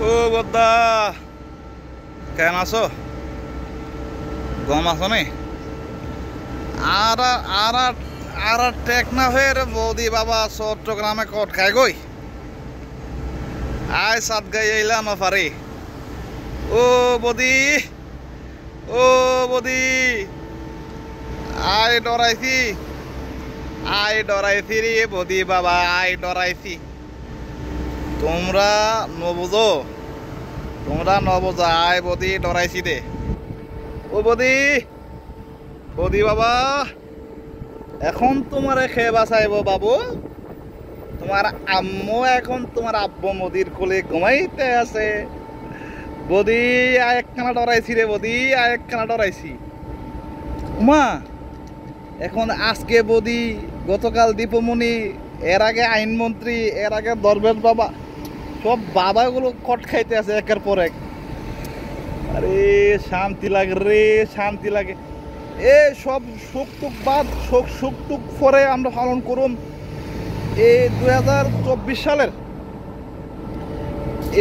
ও বদ্দা কেন আছো? গম আছো নি? আর আর আর টেক না হয়ে রে বৌদি বাবা চট্টগ্রামে কট খাই গই আয় সাত গাই এলাম পারি। ও বদি ও বদি আয় ডরাইছি রে বদি বাবা আয় ডরাইছি। তোমরা নবুঝো আয় বদি ডরাইছি দে। ও বদি বাবা এখন তোমারে খেয়ে বাঁচাইব বাবু। তোমার আম্মু এখন তোমার আব্বু মোদির কোলে ঘুমাইতে আছে। বদি আরেকখানা ডরাইছি রে বদি আরেকখানা ডরাইছি। উমা এখন আজকে বদি গতকাল দীপমণি এর আগে আইনমন্ত্রী এর আগে দরবেশ বাবা সব বাবাগুলো কট খাইতে আছে একের পর এক। আরে শান্তি লাগে রে শান্তি লাগে। এ সব সুখ টুক বাদ সুখ টুক পরে আমরা পালন করুন এই 2024 সালের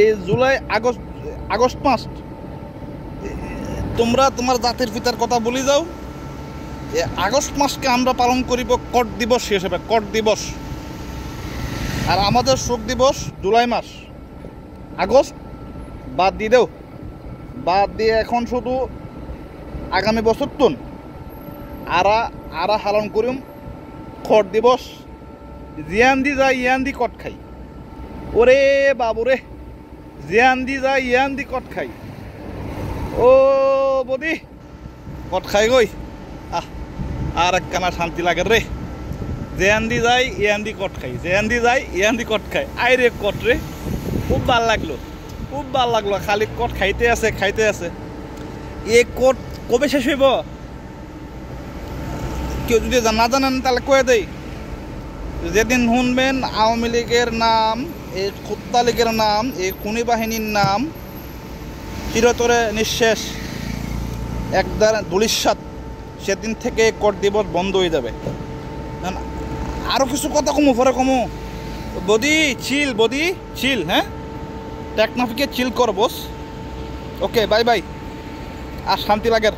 এই জুলাই আগস্ট মাস। তোমরা তোমার জাতির পিতার কথা বলি যাও। আগস্ট মাসকে আমরা পালন করিব কট দিবস হিসেবে, কট দিবস। আর আমাদের শোক দিবস জুলাই মাস। আগস্ট বাদ দিয়ে দেও, বাদ দিয়ে এখন শুধু আগামী বছর তুন আরা পালন করিম কট দিবস। জিয়ান দি যায় ইয়ান দি কট খাই। ওরে বাবুরে জিয়ান দি যায় ইয়ান দি কট খাই। ও বদি কট খাই গই আর একখানা শান্তি লাগে রে। জিয়ান দি যায় ইয়ান দি কট খাই, জিয়ান দি যায় ইয়ান দি কট খাই। আই রে কট রে খুব ভাল লাগলো, খুব ভাল লাগলো। খালি কট খাইতে আছে। এ কট কবে শেষ হইব? কেউ যদি না জানেন তাহলে কয়ে দেই। যেদিন শুনবেন আওয়ামী লীগের নাম, এই কুত্তা লীগের নাম, এই খুনি বাহিনীর নাম চিরতরে নিঃশেষ একদার ধুলিস্বাদ, সেদিন থেকে কট দিবস বন্ধ হয়ে যাবে। আরও কিছু কথা কমু পরে কমু। বদি চিল হ্যাঁ, টেকনাফিকে চিল কর বস। Okay bye bye. আর শান্তি লাগের।